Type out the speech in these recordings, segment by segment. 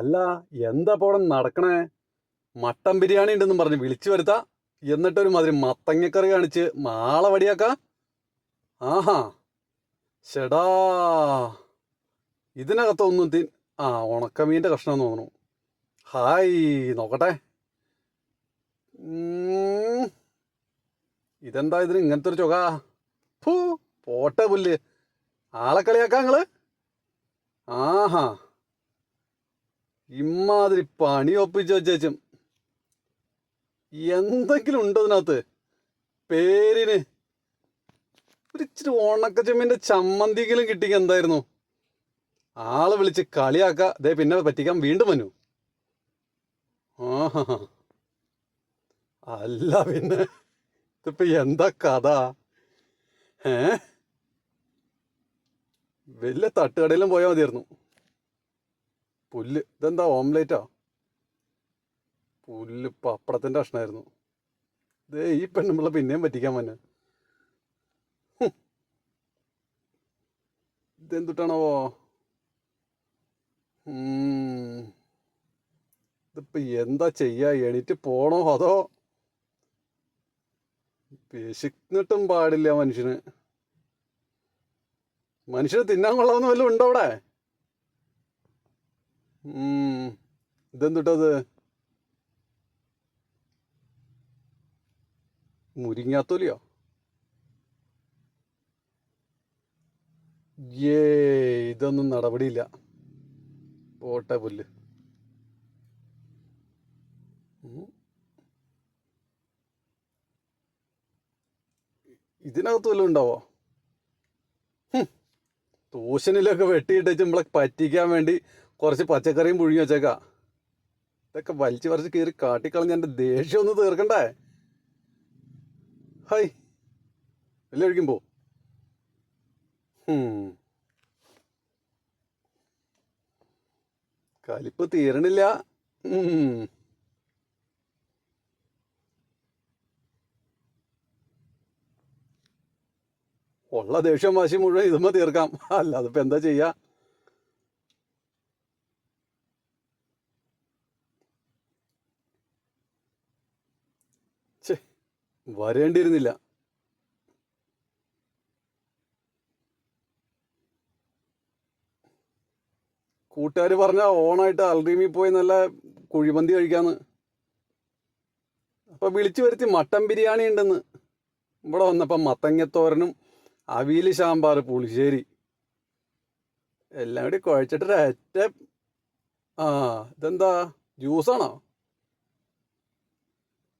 അല്ല, എന്താ പോടെ നടക്കണേ? മട്ടൻ ബിരിയാണി ഉണ്ടെന്നും പറഞ്ഞ് വിളിച്ചു വരുത്താ, എന്നിട്ടൊരു മാതിരി മത്തങ്ങക്കറി കാണിച്ച് മാള വടിയാക്ക. ആഹാ, ഷെടാ, ഇതിനകത്തൊന്നും ആ, ഉണക്കമീൻ്റെ കഷ്ണം തോന്നുന്നു. ഹായ്, നോക്കട്ടെ. ഇതെന്താ ഇതിന് ഇങ്ങനത്തെ ഒരു ചുക? ഫൂ, പോട്ടെ പുല്ല്. ആളെ കളിയാക്കാ നിങ്ങള്? ആഹാ, ഇമ്മാതിരി പണി ഒപ്പിച്ച് വെച്ചും എന്തെങ്കിലും ഉണ്ടോ ഇതിനകത്ത്? പേരിന് ഒരു ഇച്ചിരി ഉണക്കച്ചെമ്മീൻ്റെ ചമ്മന്തിയെങ്കിലും കിട്ടിക്ക് എന്തായിരുന്നു? ആളെ വിളിച്ച് കളിയാക്ക, ദേ പിന്നെ പറ്റിക്കാൻ വീണ്ടും വന്നു. ആഹാ, അല്ല പിന്നെ ഇതിപ്പോ എന്താ കഥ? വലിയ തട്ടുകടയിലും പോയാൽ മതിയായിരുന്നു. പുല്ല്, ഇതെന്താ ഓംലേറ്റാ? പുല്ല് പപ്പടത്തിൻ്റെ കഷ്ണമായിരുന്നു. ദേ ഈ പെണ്ണുമ്പിള്ള പിന്നെയും പറ്റിക്കാൻ വന്നെ. ഇതെന്തുട്ടാണാവോ? ഇതിപ്പോ എന്താ ചെയ്യാ? എണീറ്റ് പോണോ അതോ? വിശന്നിട്ടും പാടില്ല മനുഷ്യന്. മനുഷ്യന് തിന്നാൻ കൊള്ളാവുന്ന വല്ലതും ഉണ്ടോ അവിടെ? ഇതെന്തുട്ടത്? മുരിങ്ങാത്തോലിയോ? ഇതൊന്നും നടപടിയില്ല. പോട്ടെ പുല്ല്. ഇതിനകത്ത് വല്ലതും ഉണ്ടാവോ? ട്യൂഷനിലൊക്കെ വെട്ടിയിട്ട് നമ്മളെ പറ്റിക്കാൻ വേണ്ടി കുറച്ച് പച്ചക്കറിയും പുഴുങ്ങി വെച്ചേക്കാ. ഇതൊക്കെ വലിച്ചു പറിച്ച് കയറി കാട്ടിക്കളഞ്ഞ് എൻ്റെ ദേഷ്യം ഒന്ന് തീർക്കണ്ടേ? ഹായ്, വലിയ ഒഴിക്കുമ്പോ കലിപ്പ് തീരണില്ല. ഉള്ള ദേഷ്യം വാശി മുഴുവൻ ഇതുമ്മ തീർക്കാം, അല്ലാതെ ഇപ്പൊ എന്താ ചെയ്യാ? വരേണ്ടിയിരുന്നില്ല. കൂട്ടുകാർ പറഞ്ഞ ഓണായിട്ട് അൽറീമിൽ പോയി നല്ല കുഴിമന്തി കഴിക്കാന്ന്. അപ്പൊ വിളിച്ചു വരുത്തി മട്ടൻ ബിരിയാണി ഉണ്ടെന്ന്. ഇവിടെ വന്നപ്പോ മത്തങ്ങത്തോരനും അവിയൽ, സാമ്പാർ, പുളിശ്ശേരി എല്ലാം കൂടി കുഴച്ചിട്ടൊരറ്റ. ആ, ഇതെന്താ ജ്യൂസാണോ?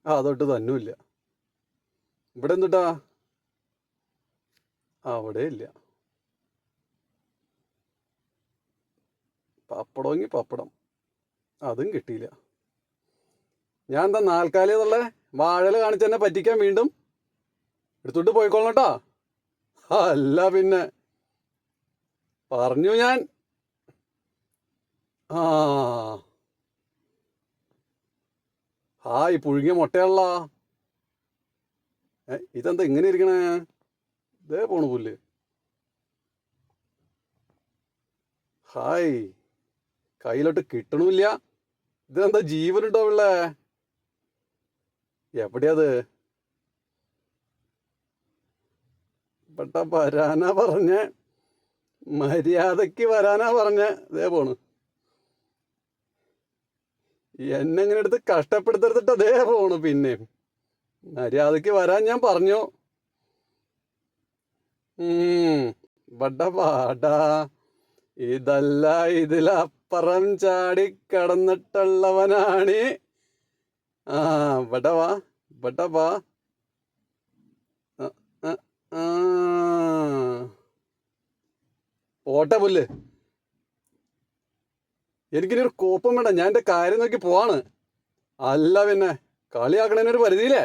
അതൊട്ട് തന്നുമില്ല. ഇവിടെ എന്തുട്ടാ? അവിടെ ഇല്ല. പപ്പടമെങ്കിൽ പപ്പടം, അതും കിട്ടിയില്ല. ഞാൻ എന്താ നാൽക്കാലിയതുള്ളേ? വാഴല കാണിച്ച് തന്നെ പറ്റിക്കാൻ വീണ്ടും എടുത്തോട്ട് പോയിക്കൊള്ളട്ടാ. അല്ല പിന്നെ പറഞ്ഞു ഞാൻ. ഹായ്, പുഴുങ്ങിയ മുട്ടയുള്ള. ഇതെന്താ ഇങ്ങനെ ഇരിക്കണേ? ഇതേ പോണു പുല്ല്. ഹായ്, കയ്യിലോട്ട് കിട്ടണില്ല. ഇതെന്താ ജീവനുണ്ടോ പിള്ളേ? എവിടെയത്? ഇവിടെ വരാനാ പറഞ്ഞ, മര്യാദക്ക് വരാനാ പറഞ്ഞ. ഇതേ പോണ്. എന്നെങ്ങനെ എടുത്ത് കഷ്ടപ്പെടുത്തരുത്തിട്ട് അതേ പോണു. പിന്നെ മര്യാദക്ക് വരാൻ ഞാൻ പറഞ്ഞു. ഇവിടെ വാടാ, ഇതല്ല ഇതിലപ്പുറം ചാടി കടന്നിട്ടുള്ളവനാണ്. ഇവിടെ വാ, ഇവിടെ വാ. പോട്ടെ പുല്ല്. എനിക്കിനി ഒരു കോപ്പം വേണ്ട. ഞാൻ എൻ്റെ കാര്യം നോക്കി പോവാണ്. അല്ല പിന്നെ കളിയാക്കണേനൊരു പരിധിയില്ലേ?